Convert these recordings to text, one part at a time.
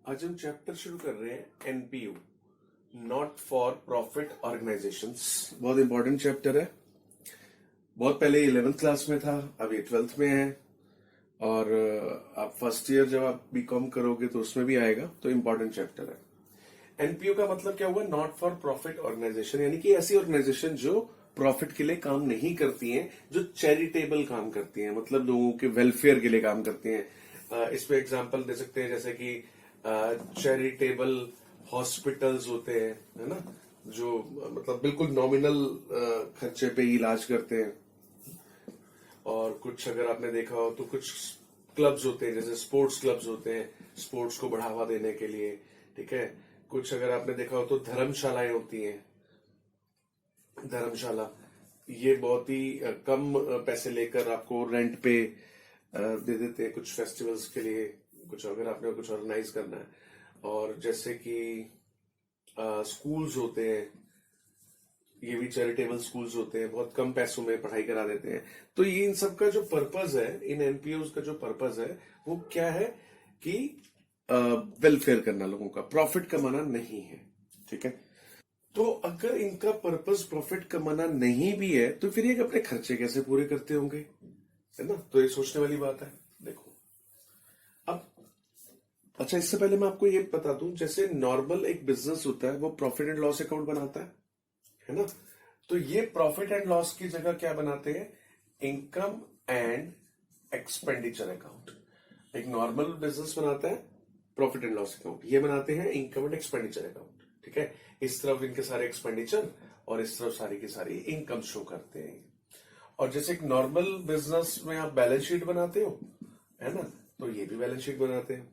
आज हम चैप्टर शुरू कर रहे हैं NPU, not for profit organisations. बहुत इंपॉर्टेंट चैप्टर है। बहुत पहले 11th क्लास में था, अब ये 12th में है। और आप फर्स्ट ईयर जब आप बीकॉम करोगे तो उसमें भी आएगा, तो इंपॉर्टेंट चैप्टर है। एनपीयू का मतलब क्या हुआ? नॉट फॉर प्रॉफिट ऑर्गेनाइजेशन, यानी कि ऐसी ऑर्गेनाइजेशन जो प्रॉफिट के लिए काम नहीं करती हैं, जो चैरिटेबल काम करती हैं, मतलब लोगों के वेलफेयर के लिए काम करती हैं। इस पे एग्जांपल दे सकते हैं, जैसे कि चैरिटेबल हॉस्पिटल्स होते हैं, है ना, जो मतलब बिल्कुल नॉमिनल खर्चे पे इलाज करते हैं। और कुछ अगर आपने देखा हो तो कुछ क्लब्स होते हैं, जैसे स्पोर्ट्स क्लब्स होते हैं, स्पोर्ट्स को बढ़ावा देने के लिए। ठीक है। कुछ अगर आपने देखा हो तो धर्मशालाएं होती हैं। धर्मशाला ये बहुत ही कम पैसे लेकर आपको रेंट पे दे देते हैं कुछ फेस्टिवल्स के लिए, कुछ अगर आपने कुछ ऑर्गेनाइज करना है। और जैसे कि स्कूल्स होते हैं, ये भी चैरिटेबल स्कूल्स होते हैं, बहुत कम पैसों में पढ़ाई करा देते हैं। तो ये इन सब का जो पर्पस है, इन एनपीओ का जो पर्पस है वो क्या है कि वेलफेयर करना, लोगों का प्रॉफिट कमाना नहीं है। ठीक है। तो अगर इनका पर्पस प्रॉफिट कमाना नहीं भी है तो फिर ये अपने खर्चे कैसे पूरे करते होंगे, है ना? तो ये सोचने वाली बात है। देखो अब, अच्छा, इससे पहले मैं आपको ये बता दूं, जैसे नॉर्मल एक बिजनेस होता है वो प्रॉफिट एंड लॉस अकाउंट बनाता है ना? तो ये प्रॉफिट एंड लॉस की जगह क्या बनाते हैं? Income and expenditure account. एक नॉर्मल बिजनेस बनाता है प्रॉफिट एंड लॉस अकाउंट, ये बनाते हैं इनकम एंड एक्सपेंडिचर अकाउंट। ठीक है। इस तरफ इनके सारे एक्सपेंडिचर और इस तरफ सारी की सारी इनकम शो करते हैं। और जैसे एक नॉर्मल बिजनेस में आप बैलेंस शीट बनाते हो, है ना, तो ये भी बैलेंस शीट बनाते हैं।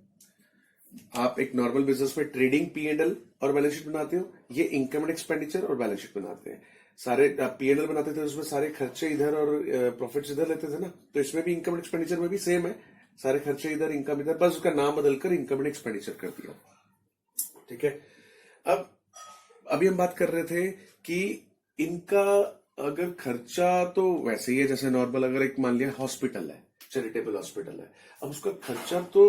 आप एक नॉर्मल बिजनेस में ट्रेडिंग P&L और बैलेंस शीट बनाते हो, ये इनकम एंड एक्सपेंडिचर और बैलेंस शीट बनाते हैं। सारे P&L बनाते थे, उसमें सारे खर्चे इधर और प्रॉफिट्स इधर लेते थे ना, तो इसमें भी इनकम एंड एक्सपेंडिचर में भी सेम है, सारे खर्चे इधर, इनकम इधर, बस उसका नाम बदलकर इनकम एंड एक्सपेंडिचर कर दिया। ठीक है। अब अभी हम बात कर रहे थे कि इनका अगर खर्चा तो वैसे ही है जैसे नॉर्मल, अगर एक मान लिया हॉस्पिटल है, चैरिटेबल हॉस्पिटल है, अब उसका खर्चा तो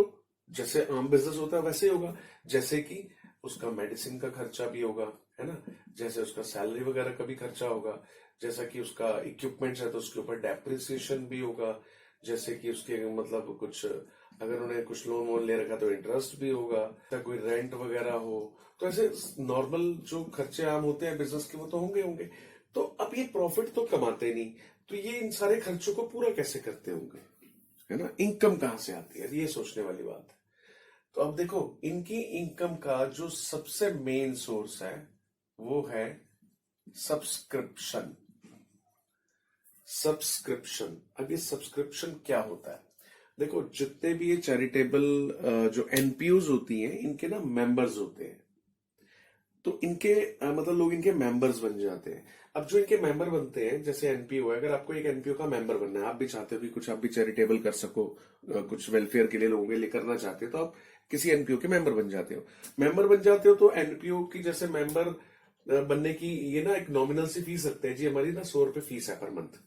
जैसे आम बिजनेस होता है वैसे ही होगा। जैसे कि उसका मेडिसिन का खर्चा भी होगा, है ना, जैसे उसका सैलरी वगैरह का भी खर्चा होगा, जैसा कि उसका इक्विपमेंट्स है तो उसके ऊपर डेप्रिसिएशन भी होगा, जैसे कि उसके मतलब कुछ अगर उन्हें कुछ लोन वोन ले रखा तो इंटरेस्ट भी होगा, या कोई रेंट वगैरह हो, तो ऐसे नॉर्मल जो खर्चे आम होते हैं बिजनेस के वो तो होंगे होंगे। तो अब ये प्रॉफिट तो कमाते नहीं, तो ये इन सारे खर्चों को पूरा कैसे करते होंगे, है ना? इनकम कहां से आती है, ये सोचने वाली बात है। तो अब देखो, इनकी इनकम का जो सबसे मेन सोर्स है वो है सब्सक्रिप्शन। सब्सक्रिप्शन, अब ये सब्सक्रिप्शन क्या होता है? देखो, जितने भी ये चैरिटेबल जो एनपीयूज होती हैं, इनके ना मेंबर्स होते हैं। तो इनके मतलब लोग इनके मेंबर्स बन जाते हैं। अब जो इनके मेंबर बनते हैं, जैसे एनपीओ है, अगर आपको एक एनपीओ का मेंबर बनना है, आप भी चाहते हो कि कुछ आप भी चैरिटेबल कर सको, कुछ वेलफेयर के लिए लोगों के लिए करना चाहते हो, तो आप किसी एनपीओ के मेंबर बन जाते हो। मेंबर बन जाते हो तो एनपीओ की जैसे मेंबर बनने की ये ना एक नॉमिनल सी फीस रखते हैं जी, हमारी ना 100 रुपए फीस है पर मंथ।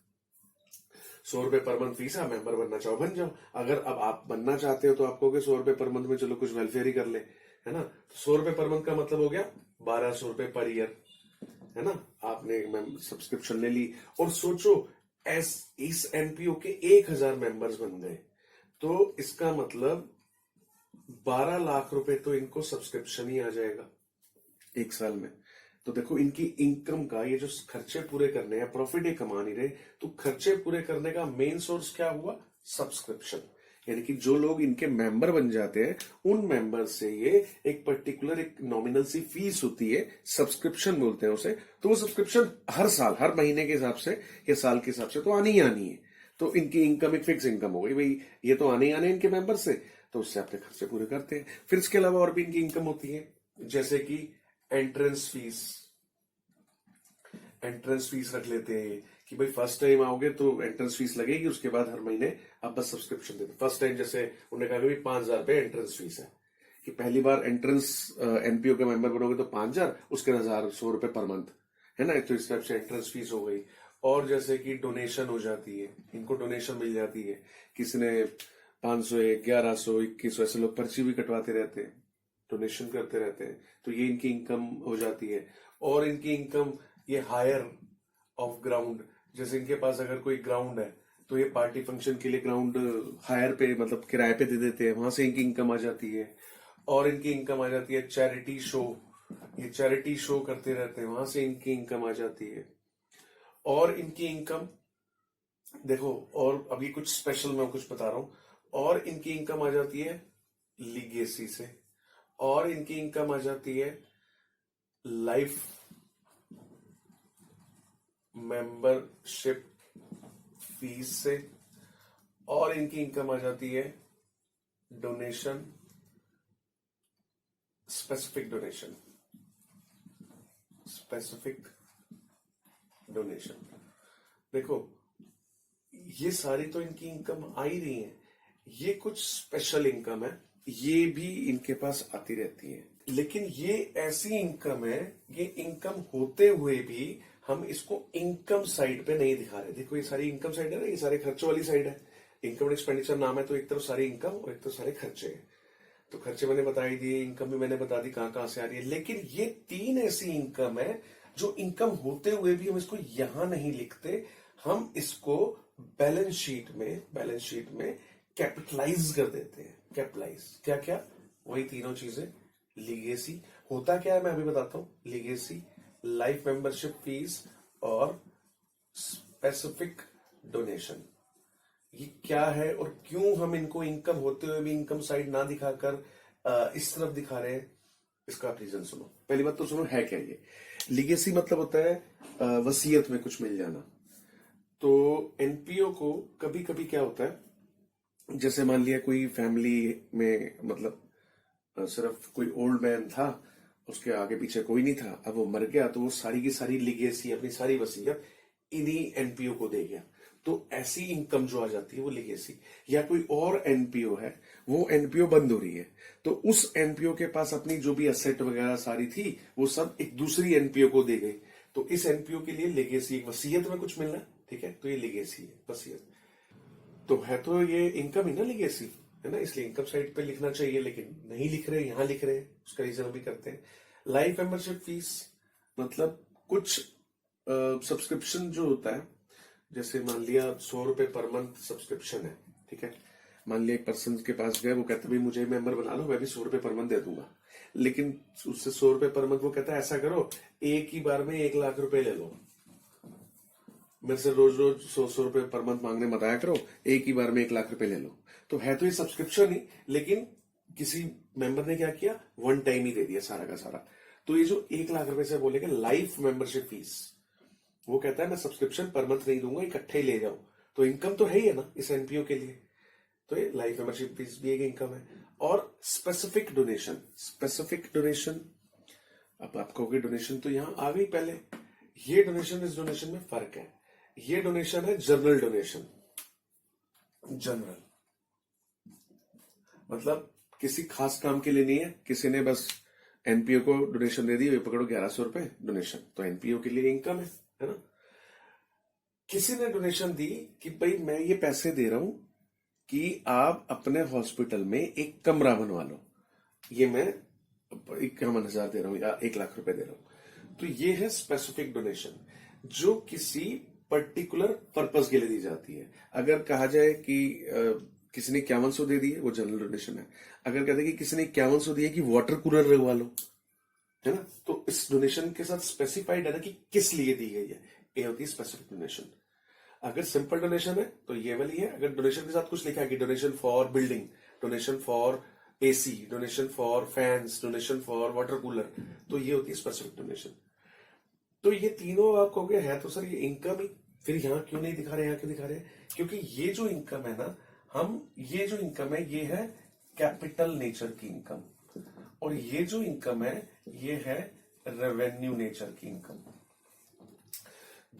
100 रुपए पर मंथ फीस है, मेंबर बनना चाहो बन जाओ। अगर अब आप बनना चाहते हो तो आप कहोगे 100 रुपए पर मंथ में चलो कुछ वेलफेयर ही कर ले, है ना? 100 रुपए पर मंथ का मतलब हो गया 1200 रुपए पर ईयर, है ना? आपने सब्सक्रिप्शन ले ली और सोचो इस एनपीओ के 1000 मेंबर्स बन गए, तो इसका मतलब 12 लाख रुपए तो इनको सब्सक्रिप्शन ही आ जाएगा एक साल में। तो देखो, इनकी इनकम का ये जो खर्चे पूरे करने हैं, प्रॉफिट ये कमा नहीं रहे, तो खर्चे पूरे करने का मेन सोर्स क्या हुआ? सब्सक्रिप्शन। यानी कि जो लोग इनके मेंबर बन जाते हैं, उन मेंबर से ये एक पर्टिकुलर एक नॉमिनल सी फीस होती है, सब्सक्रिप्शन बोलते हैं उसे। तो वो सब्सक्रिप्शन हर साल, हर महीने के हिसाब से या साल के हिसाब से तो आनी ही आनी है। तो इनकी इनकम एक फिक्स इनकम हो गई भाई, ये तो आने ही आने इनके मेंबर से, तो उससे अपने खर्चे पूरे करते हैं। फिर इसके अलावा और भी इनकी इनकम होती है, जैसे कि एंट्रेंस फीस। एंट्रेंस फीस रख लेते हैं कि भाई फर्स्ट टाइम आओगे तो एंट्रेंस फीस लगेगी, उसके बाद हर महीने आप बस सब्सक्रिप्शन देते। फर्स्ट टाइम जैसे उन्होंने कहा कि 5,000 रुपए एंट्रेंस फीस है, कि पहली बार एंट्रेंस एनपीओ के मेंबर बनोगे तो 5,000, उसके 1,100 रुपए पर मंथ, है ना? तो इस टाइप से एंट्रेंस फीस हो गई। और जैसे कि डोनेशन हो जाती है, इनको डोनेशन मिल जाती है, किसी ने 500, 1100, 2100, ऐसे लोग पर्ची भी कटवाते रहते हैं, डोनेशन करते रहते हैं, तो ये इनकी इनकम हो जाती है। और इनकी इनकम ये हायर ऑफ ग्राउंड, जैसे इनके पास अगर कोई ग्राउंड है तो ये पार्टी फंक्शन के लिए ग्राउंड हायर पे मतलब किराए पे दे देते हैं, वहां से इनकी इनकम आ जाती है। और इनकी इनकम आ जाती है चैरिटी शो, ये चैरिटी शो करते रहते हैं, वहां से इनकी इनकम आ जाती है। और इनकी इनकम देखो, और अभी कुछ स्पेशल मैं कुछ बता रहा हूं। और इनकी इनकम आ जाती है लीगेसी से, और इनकी इनकम आ जाती है लाइफ मेंबरशिप फीस से, और इनकी इनकम आ जाती है donation, specific donation, specific donation. देखो, ये सारी तो इनकी इनकम आ ही रही है, ये कुछ स्पेशल इनकम है, ये भी इनके पास आती रहती है। लेकिन ये ऐसी इनकम है, ये इनकम होते हुए भी हम इसको इनकम साइड पे नहीं दिखा रहे। देखो, ये सारी इनकम साइड है ना, ये सारे खर्चों वाली साइड है। इनकम एंड एक्सपेंडिचर नाम है, तो एक तरफ सारी इनकम और एक तरफ सारे खर्चे हैं। तो खर्चे मैंने बता ही दिए, इनकम भी मैंने बता दी कहां कहां से आ रही है। लेकिन ये तीन ऐसी इनकम है जो इनकम होते हुए भी हम इसको यहां नहीं लिखते, हम इसको बैलेंस शीट में कैपिटलाइज कर देते हैं। कैपिटलाइज क्या क्या? वही तीनों चीजें। लीगेसी होता क्या है मैं अभी बताता हूं। लीगेसी, लाइफ मेंबरशिप फीस और स्पेसिफिक डोनेशन, ये क्या है और क्यों हम इनको इनकम होते हुए भी इनकम साइड ना दिखाकर इस तरफ दिखा रहे हैं, इसका आप रीजन सुनो। पहली बात तो सुनो, है क्या ये लीगेसी? मतलब होता है वसीयत में कुछ मिल जाना। तो एनपीओ को कभी कभी क्या होता है, जैसे मान लिया कोई फैमिली में मतलब सिर्फ कोई ओल्ड मैन था, उसके आगे पीछे कोई नहीं था, अब वो मर गया, तो वो सारी की सारी लीगेसी, अपनी सारी वसीयत इन्हीं एनपीओ को दे गया। तो ऐसी इनकम जो आ जाती है वो लीगेसी। या कोई और एनपीओ है, वो एनपीओ बंद हो रही है, तो उस एनपीओ के पास अपनी जो भी एसेट वगैरह सारी थी वो सब एक दूसरी एनपीओ को दे गई, तो इस एनपीओ के लिए लीगेसी, एक वसीयत में कुछ मिलना, ठीक है, तो ये लीगेसी है, वसीयत। तो है तो ये इनकम ही ना लीगेसी, है ना, इसलिए इनकम साइड पे लिखना चाहिए, लेकिन नहीं लिख रहे, यहां लिख रहे हैं, उसका रीजन अभी करते हैं। लाइफ मेंबरशिप फीस मतलब कुछ सब्सक्रिप्शन जो होता है, जैसे मान लिया 100 रुपए पर मंथ सब्सक्रिप्शन है, ठीक है। मान लिया एक पर्सन के पास गए, वो कहता है भाई मुझे मेंबर बना लो, मैं भी 100 रुपए पर मंथ दे दूंगा। लेकिन उससे 100 रुपए पर मंथ वो कहता है ऐसा करो, एक ही बार में 1 लाख रुपए ले लो, मेरे से रोज रोज 100 रुपए पर मंथ मांगने मत आया करो, एक ही बार में 1 लाख रुपए ले लो। तो है तो ये सब्सक्रिप्शन ही, लेकिन किसी मेंबर ने क्या किया, वन टाइम ही दे दिया सारा का सारा। तो ये जो 1 लाख रुपए से बोलेगा लाइफ मेंबरशिप फीस, वो कहता है मैं सब्सक्रिप्शन पर मंथ नहीं दूंगा, इकट्ठे ही ले जाओ। तो इनकम तो है ही है ना इस एनपीओ के लिए, तो ये लाइफ मेंबरशिप फीस भी एक इनकम है। और स्पेसिफिक डोनेशन, स्पेसिफिक डोनेशन, अब आप कहोगे डोनेशन तो यहां आ गई पहले, ये डोनेशन इस डोनेशन में फर्क है। ये डोनेशन है जनरल डोनेशन। जनरल मतलब किसी खास काम के लिए नहीं है, किसी ने बस एनपीओ को डोनेशन दे दी, ये पकड़ो 1100 रुपए डोनेशन, तो एनपीओ के लिए इनकम है ना। किसी ने डोनेशन दी कि भाई मैं ये पैसे दे रहा हूं कि आप अपने हॉस्पिटल में एक कमरा बनवा लो, ये मैं 51,000 दे रहा हूं या 1 लाख रुपए दे रहा हूं, तो ये है स्पेसिफिक डोनेशन, जो किसी पर्टिकुलर पर्पस के लिए दी जाती है। अगर कहा जाए कि किसी ने 5100 दे दिए, वो जनरल डोनेशन है। अगर कहते कि किसी ने 5100 दिए कि वाटर कूलर लगवा लो, है ना, तो इस डोनेशन के साथ स्पेसिफाइड है ना कि किस लिए दी गई है, ये होती है स्पेसिफिक डोनेशन। अगर सिंपल डोनेशन है तो ये वाली है। अगर डोनेशन के साथ कुछ लिखा है कि donation for building, donation for AC, donation for fans, donation for water cooler, तो ये होती है स्पेसिफिक डोनेशन। तो ये तीनों आप कहोगे है तो सर ये इनकम ही, फिर यहां क्यों नहीं दिखा रहे, यहां क्यों दिखा रहे? क्योंकि ये जो इनकम है ना, ये जो इनकम है ये है कैपिटल नेचर की इनकम, और ये जो इनकम है ये है रेवेन्यू नेचर की इनकम।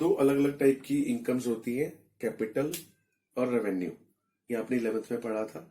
दो अलग अलग टाइप की इनकम्स होती है, कैपिटल और रेवेन्यू, ये आपने 11th में पढ़ा था।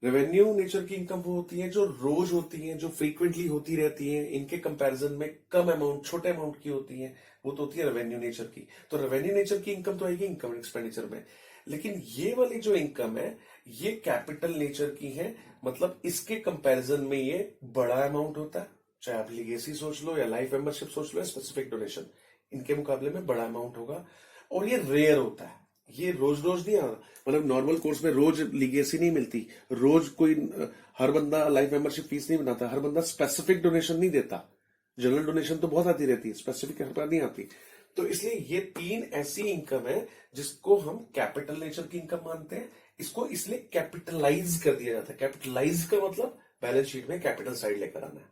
रेवेन्यू नेचर की इनकम वो होती है जो रोज होती है, जो फ्रीक्वेंटली होती रहती है, इनके कंपैरिजन में कम अमाउंट, छोटे अमाउंट की होती है, वो तो होती है रेवेन्यू नेचर की। तो रेवेन्यू नेचर की इनकम तो आएगी इनकम एक्सपेंडिचर में। लेकिन ये वाली जो इनकम है ये कैपिटल नेचर की है, मतलब इसके कंपैरिजन में ये बड़ा अमाउंट होता है, चाहे आप लीगेसी सोच लो या लाइफ मेंबरशिप सोच लो या स्पेसिफिक डोनेशन, इनके मुकाबले में बड़ा अमाउंट होगा। और ये रेयर होता है, ये रोज रोज नहीं आता। मतलब नॉर्मल कोर्स में रोज लीगेसी नहीं मिलती, रोज कोई हर बंदा लाइफ मेंबरशिप फीस नहीं बनाता, हर बंदा स्पेसिफिक डोनेशन नहीं देता। जनरल डोनेशन तो बहुत आती रहती है, स्पेसिफिक हर बार नहीं आती। तो इसलिए ये 3 ऐसी इनकम है जिसको हम कैपिटल नेचर की इनकम मानते हैं। इसको इसलिए कैपिटलाइज कर दिया जाता है। कैपिटलाइज का मतलब बैलेंस शीट में कैपिटल साइड लेकर आना है,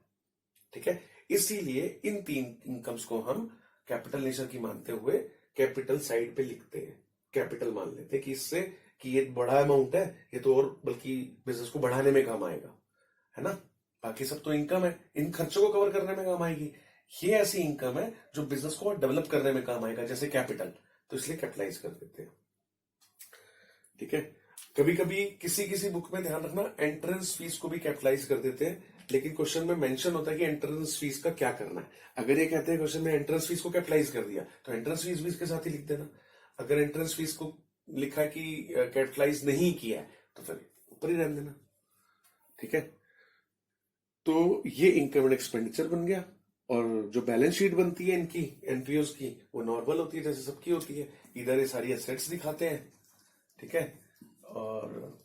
ठीक है। इसीलिए इन 3 इनकम्स को हम कैपिटल नेचर की मानते हुए कैपिटल साइड पे लिखते हैं, कैपिटल मान लेते हैं कि इससे कि ये बड़ा अमाउंट है, ये तो और बल्कि बिजनेस को बढ़ाने में काम आएगा, है ना। बाकी सब तो इनकम है, इन खर्चों को कवर करने में काम आएगी। ये ऐसी इनकम है जो बिजनेस को डेवलप करने में काम आएगा, जैसे कैपिटल, तो इसलिए कैपिटलाइज कर देते हैं, ठीक है। कभी कभी किसी किसी बुक में ध्यान रखना, एंट्रेंस फीस को भी कैपिटलाइज कर देते हैं, लेकिन क्वेश्चन में मेंशन होता है कि एंट्रेंस फीस का क्या करना है। अगर ये कहते हैं क्वेश्चन में एंट्रेंस फीस को कैपिटलाइज कर दिया, तो एंट्रेंस फीस भी इसके साथ ही लिख देना। अगर एंट्रेंस फीस को लिखा कि कैपिटलाइज नहीं किया है, तो फिर ऊपर ही रहने देना, ठीक है। तो ये इनकम एंड एक्सपेंडिचर बन गया। और जो बैलेंस शीट बनती है इनकी एनपीओज की, वो नॉर्मल होती है जैसे सबकी होती है। इधर ये सारी एसेट्स दिखाते हैं, ठीक है, और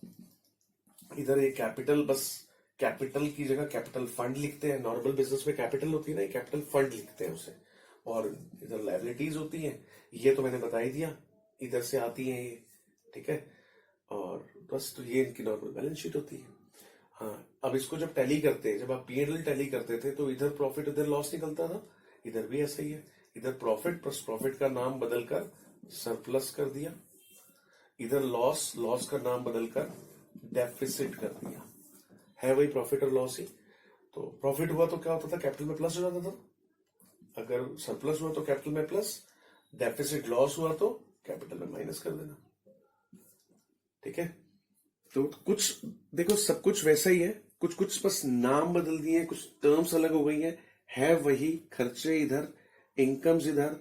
इधर ये कैपिटल, बस कैपिटल की जगह कैपिटल फंड लिखते हैं। नॉर्मल बिजनेस में कैपिटल होती है ना, कैपिटल फंड लिखते हैं उसे। और इधर लायबिलिटीज होती हैं, ये तो मैंने बता ही दिया, इधर से आती हैं ये, ठीक है। और बस तो ये इनकी नॉर्मल बैलेंस शीट होती है। हाँ, अब इसको जब टैली करते हैं, जब आप पीएनएल टैली करते थे, तो इधर प्रॉफिट इधर लॉस निकलता था। इधर भी ऐसा ही है, इधर प्रॉफिट प्लस प्रॉफिट का नाम बदलकर सरप्लस कर दिया, इधर लॉस, लॉस का नाम बदलकर डेफिसिट कर दिया। है वही प्रॉफिट और लॉस ही। तो प्रॉफिट हुआ तो क्या होता था, कैपिटल में प्लस हो जाता था। अगर सरप्लस हुआ तो कैपिटल में प्लस, डेफिसिट लॉस हुआ तो कैपिटल में माइनस कर देना, ठीक है। तो कुछ देखो, सब कुछ वैसा ही है, कुछ कुछ बस नाम बदल दिए, कुछ टर्म्स अलग हो गई है वही। खर्चे इधर, इनकम्स इधर।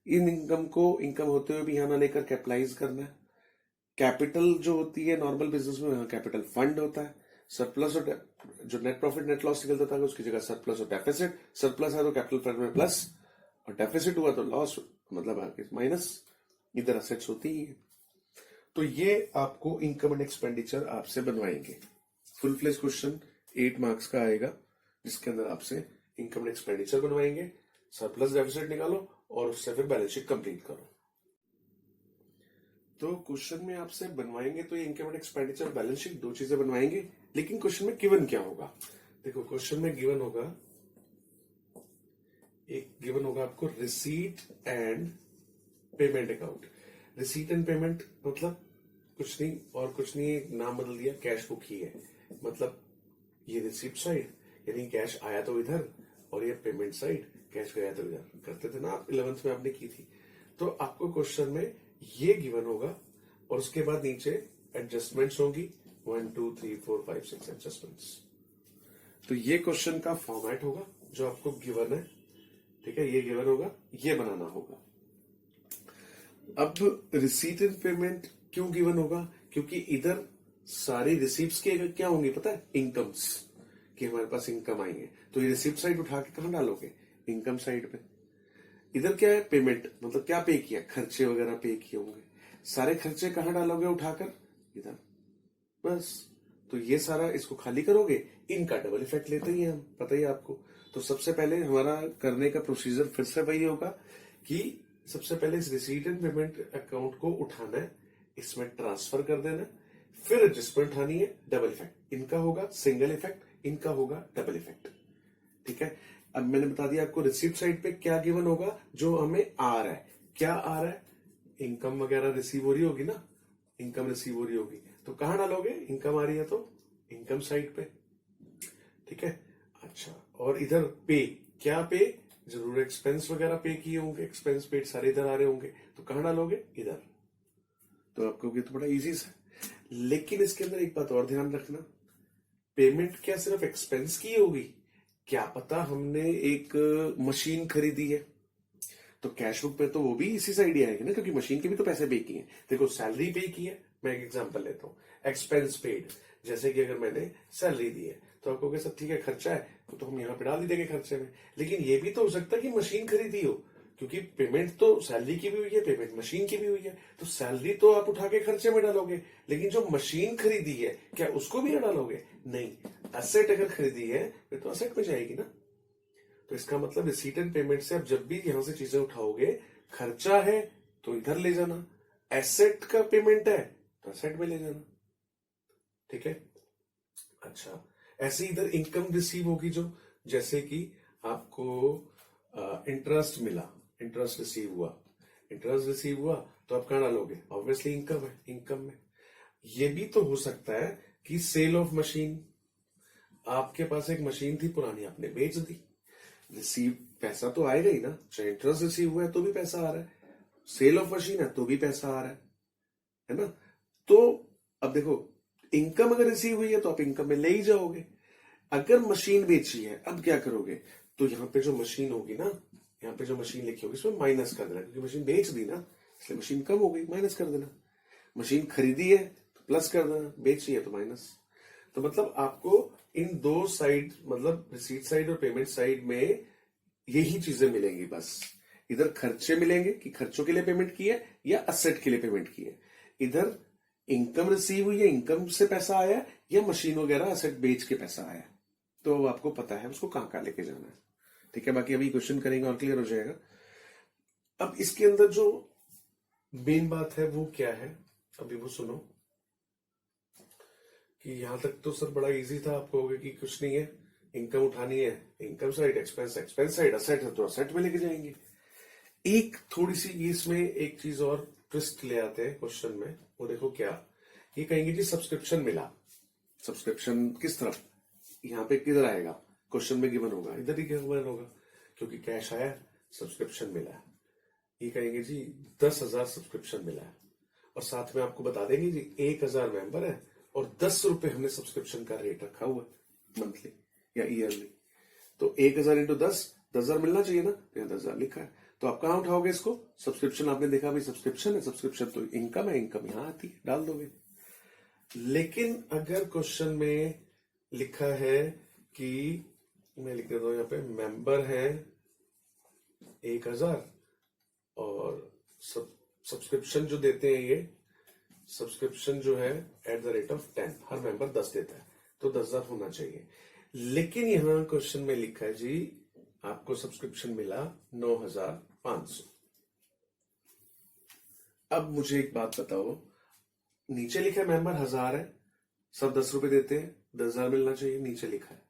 इन इनकम को इनकम होते हुए भी यहां ना लेकर कैपिटलाइज करना है। कैपिटल जो होती है नॉर्मल बिजनेस में, वहां कैपिटल फंड होता है। सरप्लस और जो नेट प्रॉफिट नेट लॉस निकलता था, उसकी जगह सरप्लस और डेफिसिट। सरप्लस है तो कैपिटल फंड में प्लस, और डेफिसिट हुआ तो लॉस, मतलब आगे माइनस। इधर असेट्स होती ही है। तो ये आपको इनकम एंड एक्सपेंडिचर आपसे बनवाएंगे। फुल फ्लेज क्वेश्चन 8 मार्क्स का आएगा, जिसके अंदर आपसे इनकम एंड एक्सपेंडिचर बनवाएंगे, सरप्लस डेफिसिट निकालो और उससे फिर बैलेंस शीट कंप्लीट करो। तो क्वेश्चन में आपसे बनवाएंगे तो ये income and expenditure balance sheet, 2 चीजें बनवाएंगे। लेकिन क्वेश्चन में गिवन क्या होगा, देखो क्वेश्चन में गिवन होगा, एक गिवन होगा आपको receipt and payment account. Receipt and payment मतलब कुछ नहीं और कुछ नहीं, एक नाम बदल दिया, कैश बुक ही है। मतलब ये रिसीप्ट साइड, यानी कैश आया तो इधर, और ये पेमेंट साइड, कैश गया तो इधर। करते थे ना आप, 11th में आपने की थी। तो आपको क्वेश्चन में ये गिवन होगा, और उसके बाद नीचे एडजस्टमेंट्स होगी, 1 2 3 4 5 6 एडजस्टमेंट्स। तो ये क्वेश्चन का फॉर्मेट होगा जो आपको गिवन है, ठीक है। ये गिवन होगा, ये बनाना होगा। अब रिसीट एंड पेमेंट क्यों गिवन होगा, क्योंकि इधर सारी रिसीप्ट्स के क्या होंगी पता है, इनकम्स, कि हमारे पास इनकम आई है। तो ये रिसिप्ट साइड उठा के कहां डालोगे, इनकम साइड पे। इधर क्या है, पेमेंट, मतलब क्या पे किया, खर्चे वगैरह पे किए होंगे। सारे खर्चे कहां डालोगे, उठाकर इधर, बस। तो ये सारा इसको खाली करोगे, इनका डबल इफेक्ट लेते ही हैं हम, पता ही आपको। तो सबसे पहले हमारा करने का प्रोसीजर फिर से वही होगा कि सबसे पहले इस रिसीट एंड पेमेंट अकाउंट को उठाना है, इसमें ट्रांसफर कर देना है, फिर एडजस्टमेंट उठानी है, डबल इफेक्ट। इनका होगा सिंगल इफेक्ट, इनका होगा डबल इफेक्ट, ठीक है। अब मैंने बता दिया आपको रिसीप्ट साइड पे क्या गिवन होगा, जो हमें आ रहा है। क्या आ रहा है, इनकम वगैरह रिसीव हो रही होगी ना, इनकम रिसीव हो रही होगी, तो कहां डालोगे, इनकम आ रही है तो इनकम साइड पे, ठीक है। अच्छा, और इधर पे, क्या पे, जरूर एक्सपेंस वगैरह पे किए होंगे, एक्सपेंस पेड सारे इधर आ रहे होंगे, तो कहां डालोगे, इधर। तो आपको तो बड़ा इजी सा। लेकिन इसके अंदर एक बात और ध्यान रखना, पेमेंट क्या सिर्फ एक्सपेंस की होगी, क्या पता हमने एक मशीन खरीदी है, तो कैश बुक पे तो वो भी इसी साइड ही आएगी ना, क्योंकि मशीन के भी तो पैसे पे किए हैं। देखो सैलरी पे की है, मैं एक एग्जांपल लेता हूं, एक्सपेंस पेड, जैसे कि अगर मैंने सैलरी दी है तो आप कहोगे सर ठीक है खर्चा है तो हम यहाँ पे डाल ही देंगे खर्चे में, लेकिन ये भी तो हो सकता है कि मशीन खरीदी हो, क्योंकि पेमेंट तो सैलरी की भी हुई है, पेमेंट मशीन की भी हुई है, तो सैलरी तो आप उठा के खर्चे में डालोगे, लेकिन जो मशीन खरीदी है क्या उसको भी डालोगे? नहीं, एसेट अगर खरीदी है फिर तो एसेट में जाएगी ना। तो इसका मतलब रिसीट एंड पेमेंट से आप जब भी यहां से चीजें उठाओगे, खर्चा है तो इधर ले जाना, एसेट का पेमेंट है तो एसेट में ले जाना। ठीक है, अच्छा ऐसे इधर इनकम रिसीव होगी जो, जैसे कि आपको इंटरेस्ट मिला, इंटरेस्ट रिसीव हुआ, इंटरेस्ट रिसीव हुआ तो आप कहां डालोगे? ऑब्वियसली इनकम है, इनकम में। ये भी तो हो सकता है कि सेल ऑफ मशीन, आपके पास एक मशीन थी पुरानी, आपने बेच दी, रिसीव पैसा तो आएगा ही ना, चाहे इंटरेस्ट रिसीव हुआ है तो भी पैसा आ रहा है, सेल ऑफ मशीन है तो भी पैसा आ रहा है ना। तो अब देखो, इनकम अगर रिसीव हुई है तो आप इनकम में ले ही जाओगे। अगर मशीन बेची है अब क्या करोगे? तो यहाँ पे जो मशीन होगी ना, यहाँ पे जो मशीन लिखी होगी इसमें माइनस कर देना, क्योंकि मशीन बेच दी ना इसलिए मशीन कम हो गई, माइनस कर देना। मशीन खरीदी है तो प्लस कर देना, बेची है तो माइनस। तो मतलब आपको इन दो साइड, मतलब रिसीट साइड और पेमेंट साइड में यही चीजें मिलेंगी बस। इधर खर्चे मिलेंगे कि खर्चों के लिए पेमेंट की है या असेट के लिए पेमेंट की है, इधर इनकम रिसीव हुई है, इनकम से पैसा आया, या मशीन वगैरह असेट बेच के पैसा आया। तो आपको पता है उसको कहां कहां लेके जाना है। ठीक है, बाकी अभी क्वेश्चन करेंगे और क्लियर हो जाएगा। अब इसके अंदर जो मेन बात है वो क्या है, अभी वो सुनो। कि यहां तक तो सर बड़ा इजी था, आप कहोगे कि कुछ नहीं है, इनकम उठानी है, income side, expense, expense side, asset है तो असेट में लेके जाएंगे। एक थोड़ी सी इसमें एक चीज और ट्विस्ट ले आते हैं क्वेश्चन में, वो देखो क्या, ये कहेंगे कि सब्सक्रिप्शन मिला, सब्सक्रिप्शन किस तरफ, यहाँ पे किधर आएगा, क्वेश्चन में गिवन होगा, इधर ही गिवन होगा, क्योंकि कैश आया, सब्सक्रिप्शन मिला है। ये कहेंगे जी 10,000 सब्सक्रिप्शन मिला है, और साथ में आपको बता देंगे जी 1,000 मेंबर है और 10 रुपए हमने सब्सक्रिप्शन का रेट रखा हुआ है मंथली या ईयरली। तो 1,000 इंटू 10,000 मिलना चाहिए ना, तो यहाँ 10,000 लिखा है। तो आप कहां उठाओगे इसको? सब्सक्रिप्शन, आपने देखा भाई सब्सक्रिप्शन है, सब्सक्रिप्शन तो इनकम है, इनकम यहां आती है, डाल दोगे। लेकिन अगर क्वेश्चन में लिखा है कि, मैं लिख देता हूं यहाँ पे, मेंबर है 1,000 और सब्सक्रिप्शन जो देते हैं, ये सब्सक्रिप्शन जो है at the rate of 10, her member 10 देता है, तो 10,000 होना चाहिए। लेकिन यहां क्वेश्चन में लिखा है जी आपको सब्सक्रिप्शन मिला 9,500। अब मुझे एक बात बताओ, नीचे लिखा है मेंबर 1,000 है, सब 10 रुपए देते हैं, 10,000 मिलना चाहिए, नीचे लिखा है।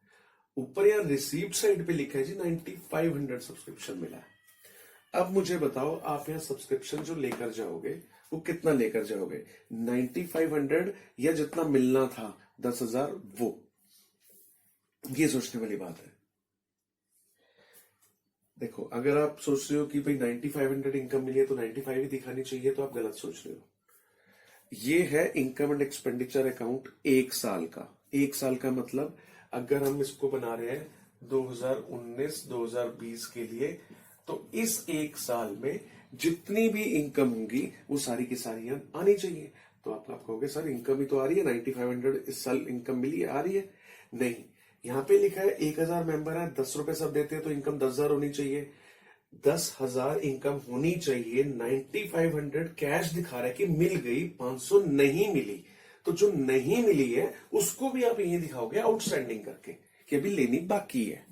ऊपर यार रिसीप्ट साइड पे लिखा है जी 9,500 सब्सक्रिप्शन मिला है। अब मुझे बताओ, आप यहाँ सब्सक्रिप्शन जो लेकर जाओगे वो कितना लेकर जाओगे? 9,500 या जितना मिलना था 10,000, वो, ये सोचने वाली बात है। देखो, अगर आप सोच रहे हो कि भाई 9,500 इनकम मिली है तो 95 ही दिखानी चाहिए, तो आप गलत सोच रहे हो। ये है इनकम एंड एक्सपेंडिचर अकाउंट 1 साल का। 1 साल का मतलब अगर हम इसको बना रहे हैं 2019-2020 के लिए, तो इस 1 साल में जितनी भी इनकम होंगी वो सारी की सारी आनी चाहिए। तो आप कहोगे सर इनकम ही तो आ रही है, 9,500 इस साल इनकम मिली है, आ रही है? नहीं, यहाँ पे लिखा है 1,000 मेंबर है, 10 रुपए सब देते हैं, तो इनकम 10,000 होनी चाहिए। 10,000 इनकम होनी चाहिए, 9,500 कैश दिखा रहा है कि मिल गई, 500 नहीं मिली। तो जो नहीं मिली है उसको भी आप ये दिखाओगे आउटस्टैंडिंग करके कि अभी लेनी बाकी है।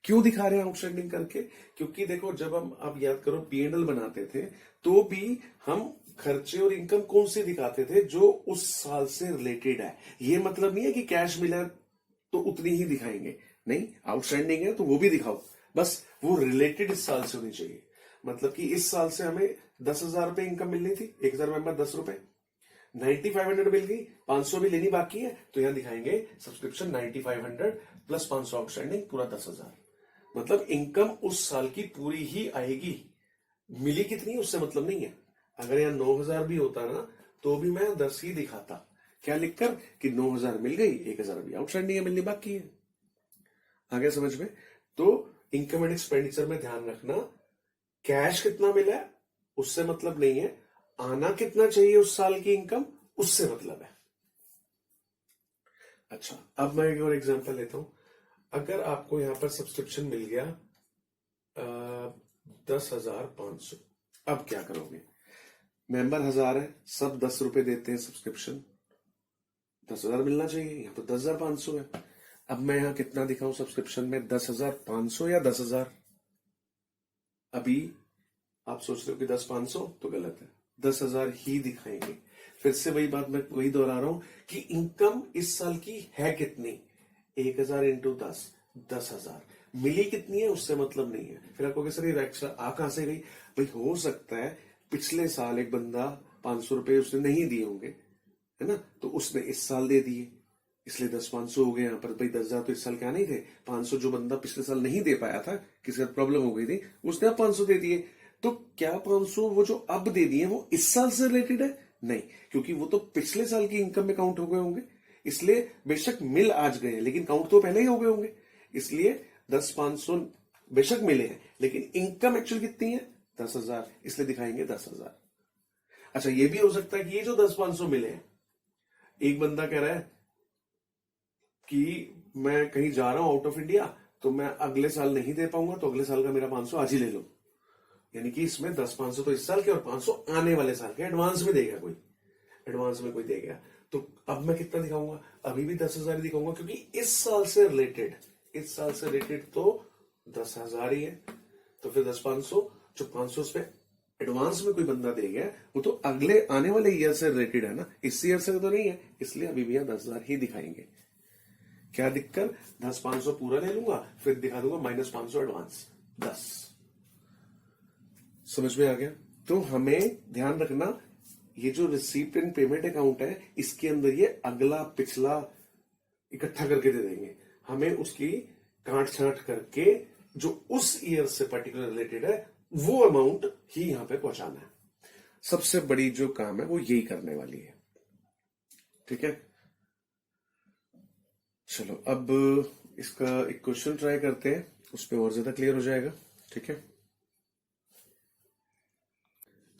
क्यों दिखा रहे हैं आउटस्टैंडिंग करके? क्योंकि देखो, जब हम, आप याद करो, P&L बनाते थे तो भी हम खर्चे और इनकम कौन से दिखाते थे? जो उस साल से रिलेटेड है। ये मतलब नहीं है कि कैश मिला तो उतनी ही दिखाएंगे, नहीं, आउटस्टैंडिंग है तो वो भी दिखाओ, बस वो रिलेटेड इस साल से होनी चाहिए। मतलब कि इस साल से हमें 10,000 रुपए इनकम मिलनी थी, 1,000 मेंबर 10 रुपए, 9,500 मिल गई, 500 भी लेनी बाकी है, तो यहां दिखाएंगे सब्सक्रिप्शन 9,500 प्लस 500 आउटस्टैंडिंग, पूरा 10,000। मतलब इनकम उस साल की पूरी ही आएगी, मिली कितनी उससे मतलब नहीं है। अगर यहाँ 9,000 भी होता ना तो भी मैं 10 ही दिखाता, क्या लिखकर कि 9,000 मिल गई, 1,000 अभी आउटस्टैंडिंग है, मिलनी बाकी है। आ गया समझ में? तो इनकम एंड एक्सपेंडिचर में ध्यान रखना, कैश कितना मिला है उससे मतलब नहीं है, आना कितना चाहिए उस साल की इनकम, उससे मतलब है। अच्छा, अब मैं एक और एग्जांपल लेता हूं। अगर आपको यहां पर सब्सक्रिप्शन मिल गया 10,500, अब क्या करोगे? मेंबर 1,000 है, सब 10 रुपए देते हैं सब्सक्रिप्शन, 10,000 मिलना चाहिए, यहाँ तो 10,500 है। अब मैं यहाँ कितना दिखाऊं सब्सक्रिप्शन में, 10,500 या 10,000? अभी आप सोच रहे हो कि 10,500, तो गलत है, 10,000 ही दिखाएंगे। फिर से वही बात मैं वही दोहरा रहा हूं कि इनकम इस साल की है कितनी, 1,000 इंटू 10, 10,000। मिली कितनी है उससे मतलब नहीं है। फिर आपको सर ये एक्स्ट्रा आ कहां से गई? भाई हो सकता है पिछले साल एक बंदा 500 रुपए उसने नहीं दिए होंगे, है ना, तो उसने इस साल दे दिए, इसलिए 10,500 हो गए यहाँ पर। भाई 10,000 तो इस साल क्या नहीं थे, 500 जो बंदा पिछले साल नहीं दे पाया था, किसी का प्रॉब्लम हो गई थी, उसने अब 500 दे दिए। तो क्या 500 वो जो अब दे दिए वो इस साल से रिलेटेड है? नहीं, क्योंकि वो तो पिछले साल की इनकम में काउंट हो गए होंगे। इसलिए बेशक मिल आज गए लेकिन काउंट तो पहले ही हो गए होंगे। इसलिए 10,500 बेशक मिले हैं लेकिन इनकम एक्चुअल कितनी है, 10,000, इसलिए दिखाएंगे 10,000। अच्छा, ये भी हो सकता है कि ये जो 10,500 मिले हैं, एक बंदा कह रहा है कि मैं कहीं जा रहा हूं आउट ऑफ इंडिया, तो मैं अगले साल नहीं दे पाऊंगा, तो अगले साल का मेरा 500 आज ही ले लो। यानी कि इसमें 10,500 तो इस साल के और 500 आने वाले साल के एडवांस में देगा कोई, एडवांस में कोई देगा। तो अब मैं कितना दिखाऊंगा? अभी भी 10,000 दिखाऊंगा, क्योंकि इस साल से रिलेटेड, इस साल से रिलेटेड तो 10,000 ही है। तो फिर 10,500 जो 500 उस पे एडवांस में कोई बंदा दे गया, वो तो अगले आने वाले ईयर से रिलेटेड है ना, इस ईयर से तो नहीं है, इसलिए अभी भी 10,000 ही दिखाएंगे। क्या दिक्कत, 10,500 पूरा ले लूंगा, फिर दिखा दूंगा -500 एडवांस, 10। समझ में आ गया? तो हमें ध्यान रखना, ये जो रिसीप्ट एंड पेमेंट अकाउंट है, इसके अंदर ये अगला पिछला इकट्ठा करके दे देंगे। हमें उसकी काट छांट करके जो उस ईयर से पर्टिकुलर रिलेटेड है वो अमाउंट ही यहां पे पहुंचाना है। सबसे बड़ी जो काम है वो यही करने वाली है। ठीक है, चलो अब इसका एक क्वेश्चन ट्राई करते हैं, उस पर और ज्यादा क्लियर हो जाएगा। ठीक है,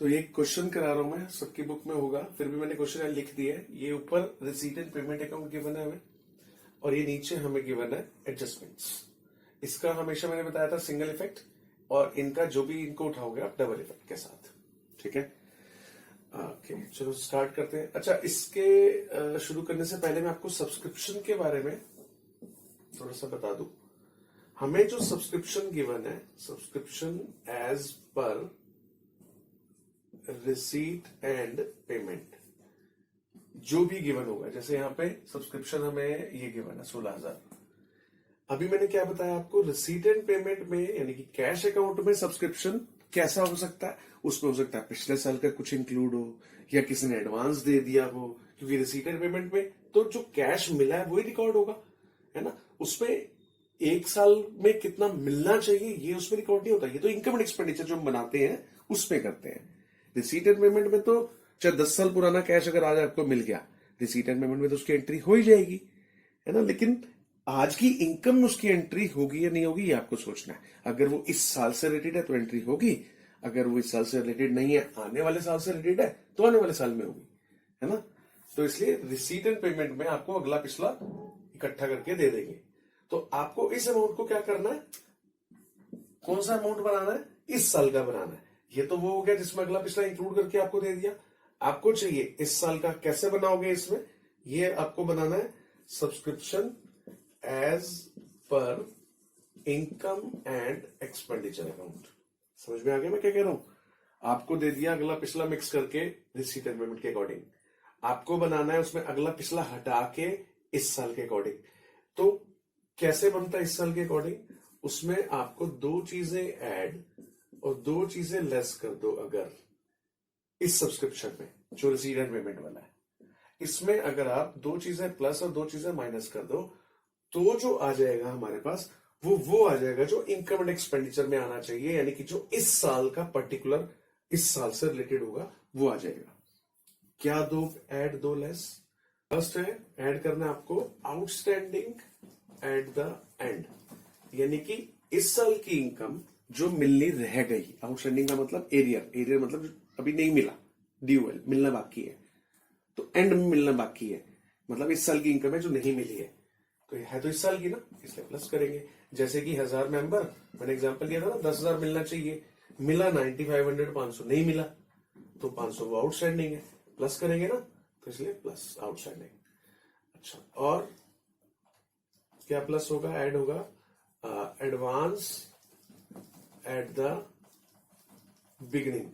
तो ये क्वेश्चन करा रहा हूं मैं, सबकी बुक में होगा, फिर भी मैंने क्वेश्चन लिख दिया है। ये ऊपर receipt and payment account given है हमें, और ये नीचे हमें गिवन है एडजस्टमेंट्स। इसका हमेशा मैंने बताया था सिंगल इफेक्ट, और इनका जो भी इनको उठाओगे आप डबल इफेक्ट के साथ। ठीक है, ओके, चलो स्टार्ट करते हैं। अच्छा, इसके शुरू करने से पहले मैं आपको सब्सक्रिप्शन के बारे में थोड़ा सा बता दूं। हमें जो सब्सक्रिप्शन गिवन है, subscription as per receipt and payment जो भी गिवन होगा, जैसे यहां पे सब्सक्रिप्शन हमें ये गिवन है 16,000। अभी मैंने क्या बताया आपको, रिसीट एंड पेमेंट में यानी कि कैश अकाउंट में सब्सक्रिप्शन कैसा हो सकता है, उसमें हो सकता है पिछले साल का कुछ इंक्लूड हो, या किसी ने एडवांस दे दिया हो, क्योंकि रिसीट एंड पेमेंट में तो जो कैश मिला है वही रिकॉर्ड होगा, है ना। उसमें एक साल में कितना मिलना चाहिए ये उसमें रिकॉर्ड नहीं होता, ये तो इनकम एंड एक्सपेंडिचर जो हम बनाते हैं उसमें करते हैं। रिसीट एंड पेमेंट में तो चाहे 10 साल पुराना कैश अगर आज आपको मिल गया, रिसीट एंड पेमेंट में तो उसकी एंट्री हो ही जाएगी, है ना। लेकिन आज की इनकम में उसकी एंट्री होगी या नहीं होगी ये आपको सोचना है। अगर वो इस साल से रिलेटेड है तो एंट्री होगी, अगर वो इस साल से रिलेटेड नहीं है, आने वाले साल से रिलेटेड है, तो आने वाले साल में होगी, है ना। तो इसलिए रिसीट एंड पेमेंट में आपको अगला पिछला इकट्ठा करके दे देंगे। तो आपको इस अमाउंट को क्या करना है, कौन सा अमाउंट बनाना है, इस साल का बनाना है। ये तो वो हो गया जिसमें अगला पिछला इंक्लूड करके आपको दे दिया। आपको चाहिए इस साल का, कैसे बनाओगे इसमें, ये आपको बनाना है subscription as per income and expenditure account. समझ में आ गया मैं क्या कह रहा हूं? आपको दे दिया अगला पिछला मिक्स करके रिसीट एंड पेमेंट के अकॉर्डिंग, आपको बनाना है उसमें अगला पिछला हटा के इस साल के अकॉर्डिंग। तो कैसे बनता है इस साल के अकॉर्डिंग, उसमें आपको दो चीजें ऐड और दो चीजें लेस कर दो। अगर इस सब्सक्रिप्शन में जो रिसीट एंड पेमेंट वाला है, इसमें अगर आप दो चीजें प्लस और दो चीजें माइनस कर दो, तो जो आ जाएगा हमारे पास वो आ जाएगा जो इनकम एंड एक्सपेंडिचर में आना चाहिए, यानी कि जो इस साल का पर्टिकुलर इस साल से रिलेटेड होगा वो आ जाएगा। क्या दो ऐड दो लेस? फर्स्ट है ऐड करना आपको आउटस्टैंडिंग एट द एंड, यानी कि इस साल की इनकम जो मिलनी रह गई। आउटस्टैंडिंग का मतलब एरियर मतलब अभी नहीं मिला, ड्यू है, मिलना बाकी है, तो एंड में मिलना बाकी है। मतलब इस साल की इनकम है जो नहीं मिली है, तो ये है तो इस साल की ना, इसलिए प्लस करेंगे। जैसे कि 1000 मेंबर, मैंने एग्जांपल दिया था ना, 10,000 मिलना चाहिए, मिला 9500, 500 नहीं मिला, तो 500 वो आउटस्टैंडिंग है, प्लस करेंगे ना, तो इसलिए प्लस आउटस्टैंडिंग। अच्छा, और क्या प्लस होगा, ऐड होगा, advance at the beginning.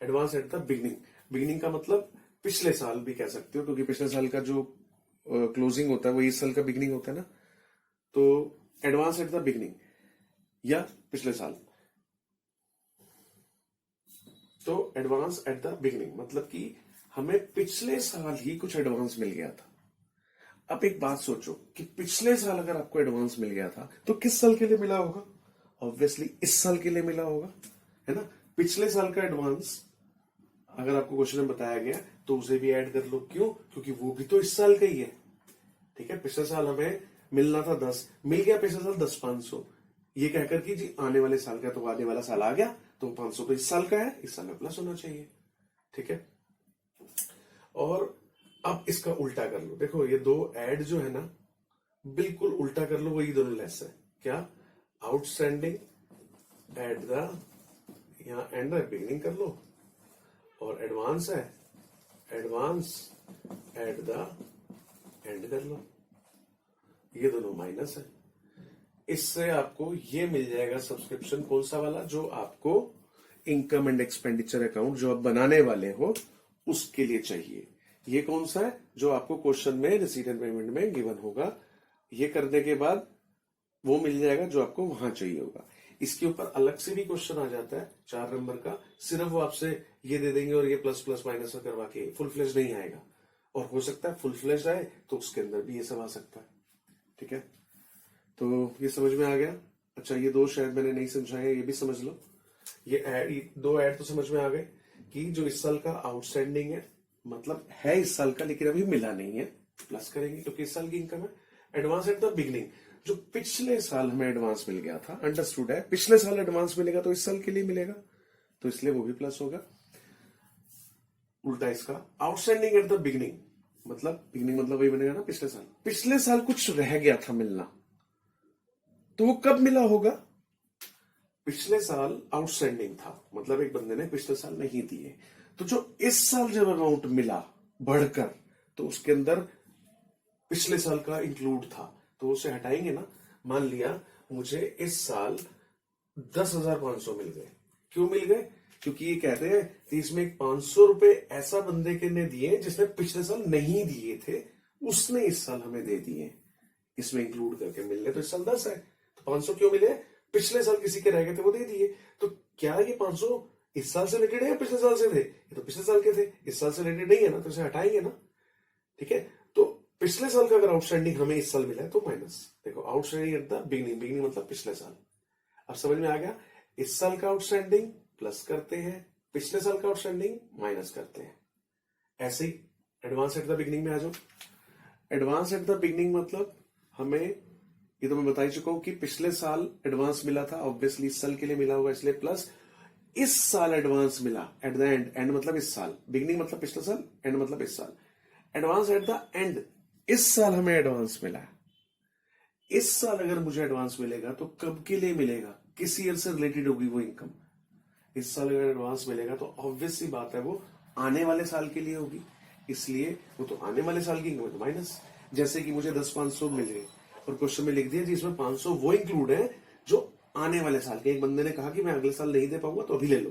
Advance at the beginning, beginning का मतलब पिछले साल भी कह सकते हो, क्योंकि पिछले साल का जो क्लोजिंग होता है वो इस साल का बिगिनिंग होता है ना, तो एडवांस एट द बिगिनिंग या पिछले साल, तो एडवांस एट द बिगिनिंग मतलब कि हमें पिछले साल ही कुछ एडवांस मिल गया था। अब एक बात सोचो कि पिछले साल अगर आपको एडवांस मिल गया था तो किस साल के लिए मिला होगा, ऑब्वियसली इस साल के लिए मिला होगा, है ना। पिछले साल का एडवांस अगर आपको क्वेश्चन में बताया गया तो उसे भी ऐड कर लो, क्यों, क्योंकि वो भी तो इस साल का ही है, ठीक है। पिछले साल हमें मिलना था 10, मिल गया पिछले साल 10,500, ये कहकर कि जी आने वाले साल का, तो आने वाला साल आ गया तो 500 तो इस साल का है, इस साल में प्लस होना चाहिए, ठीक है। और अब इसका उल्टा कर लो, देखो ये दो ऐड जो है ना, बिल्कुल उल्टा कर लो, वही दोनों लेस है, क्या, आउटस्टैंडिंग एट द, यहां एंड बिगिनिंग कर लो, और एडवांस है, एडवांस एट द एंड कर लो, ये दोनों माइनस है। इससे आपको ये मिल जाएगा सब्सक्रिप्शन, कौन सा वाला, जो आपको इनकम एंड एक्सपेंडिचर अकाउंट जो आप बनाने वाले हो उसके लिए चाहिए। ये कौन सा है, जो आपको क्वेश्चन में रिसीट एंड पेमेंट में गिवन होगा, ये करने के बाद वो मिल जाएगा जो आपको वहां चाहिए होगा। इसके ऊपर अलग से भी क्वेश्चन आ जाता है 4 नंबर का, सिर्फ वो आपसे ये दे देंगे और ये प्लस प्लस माइनस करवा के, फुल फ्लेज नहीं आएगा, और हो सकता है फुल फ्लेज आए तो उसके अंदर भी ये सब आ सकता है, ठीक है। तो ये समझ में आ गया। अच्छा, ये दो शायद मैंने नहीं समझाया, ये भी समझ लो। ये दो ऐड तो समझ में आ गए कि जो इस साल का आउटस्टैंडिंग है, मतलब है इस साल का लेकिन अभी मिला नहीं है, प्लस करेंगे क्योंकि इस साल की इनकम है। एडवांस एट द बिगिनिंग, जो पिछले साल हमें एडवांस मिल गया था, अंडरस्टूड है, पिछले साल एडवांस मिलेगा तो इस साल के लिए मिलेगा, तो इसलिए वो भी प्लस होगा। उल्टा इसका, आउटस्टैंडिंग एट द बिगिनिंग, मतलब बिगिनिंग मतलब वही बनेगा ना, पिछले साल कुछ रह गया था मिलना, तो वो कब मिला होगा, पिछले साल आउटस्टैंडिंग था, मतलब एक बंदे ने पिछले साल नहीं दिए, तो जो इस साल जब अमाउंट मिला बढ़कर, तो उसके अंदर पिछले साल का इंक्लूड था, तो उसे हटाएंगे ना। मान लिया मुझे इस साल 10,500 मिल गए, क्यों मिल गए, क्योंकि ये कहते हैं कि इसमें 500 रुपए ऐसा बंदे के ने दिए जिसने पिछले साल नहीं दिए थे, उसने इस साल हमें दे दिए, इसमें इंक्लूड करके मिल रहे, तो इस साल 10 है, तो 500 क्यों मिले, पिछले साल किसी के रह गए थे वो दे दिए। तो क्या ये 500 इस साल से रिलेटेड है या पिछले साल से थे, ये तो पिछले साल के थे, इस साल से रिलेटेड नहीं है ना, तो इसे हटाएंगे ना, ठीक है। तो पिछले साल का अगर आउटस्टैंडिंग हमें इस साल मिला है तो माइनस, देखो outstanding at the beginning, beginning मतलब पिछले साल। अब समझ में आ गया, इस साल का आउटस्टैंडिंग प्लस करते हैं, पिछले साल का आउटस्टैंडिंग माइनस करते हैं, ऐसे ही एडवांस एट द बिगिनिंग में आ जाओ। एडवांस एट द बिगिनिंग मतलब हमें, ये तो मैं बता ही चुका हूं कि पिछले साल एडवांस मिला था, ऑब्वियसली इस साल के लिए मिला होगा इसलिए प्लस, इस साल एडवांस मिला एट द एंड, एंड मतलब इस साल, बिगिनिंग मतलब पिछले साल, एंड मतलब इस साल, एडवांस एट द एंड, इस साल हमें एडवांस मिला है, इस साल अगर मुझे एडवांस मिलेगा तो कब के लिए मिलेगा, किस ईयर से रिलेटेड होगी वो इनकम, इस साल अगर एडवांस मिलेगा तो ऑब्वियस सी बात है वो आने वाले साल के लिए होगी, इसलिए वो तो आने वाले साल की इनकम है तो माइनस। जैसे कि मुझे 10,500 मिल गए और क्वेश्चन में लिख दिया जी इसमें 500 वो इंक्लूड है जो आने वाले साल के, एक बंदे ने कहा कि मैं अगले साल नहीं दे पाऊंगा तो अभी ले लो,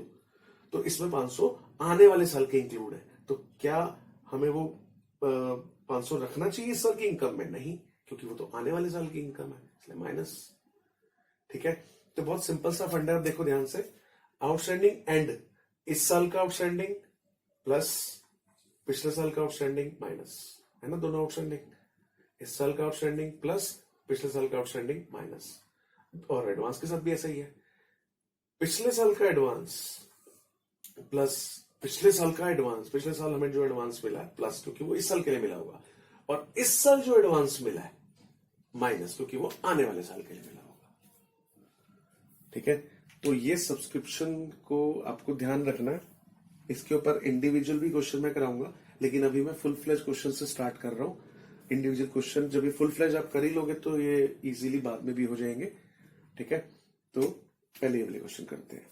तो इसमें 500 आने वाले साल के इंक्लूड है, तो क्या हमें वो 500 रखना चाहिए इस साल की इनकम में, नहीं, क्योंकि वो तो आने वाले साल की इनकम है, इसलिए माइनस, ठीक है। तो बहुत सिंपल सा फंडा है, देखो ध्यान से, आउटस्टैंडिंग एंड, इस साल का आउटस्टैंडिंग प्लस पिछले साल का आउटस्टैंडिंग माइनस, है ना, दोनों आउटस्टैंडिंग, इस साल का आउटस्टैंडिंग प्लस पिछले साल का आउटस्टैंडिंग माइनस, और एडवांस के साथ भी ऐसा ही है, पिछले साल का एडवांस प्लस पिछले साल का एडवांस, पिछले साल हमें जो एडवांस मिला है प्लस क्योंकि वो इस साल के लिए मिला होगा, और इस साल जो एडवांस मिला है माइनस क्योंकि वो आने वाले साल के लिए मिला होगा, ठीक है। तो ये सब्सक्रिप्शन को आपको ध्यान रखना है, इसके ऊपर इंडिविजुअल भी क्वेश्चन मैं कराऊंगा, लेकिन अभी मैं फुल फ्लेज क्वेश्चन से स्टार्ट कर रहा हूँ। इंडिविजुअल क्वेश्चन जब ये फुल फ्लेज आप कर ही लोगे तो ये इजीली बाद में भी हो जाएंगे। ठीक है, तो पहले ये वाले क्वेश्चन करते हैं।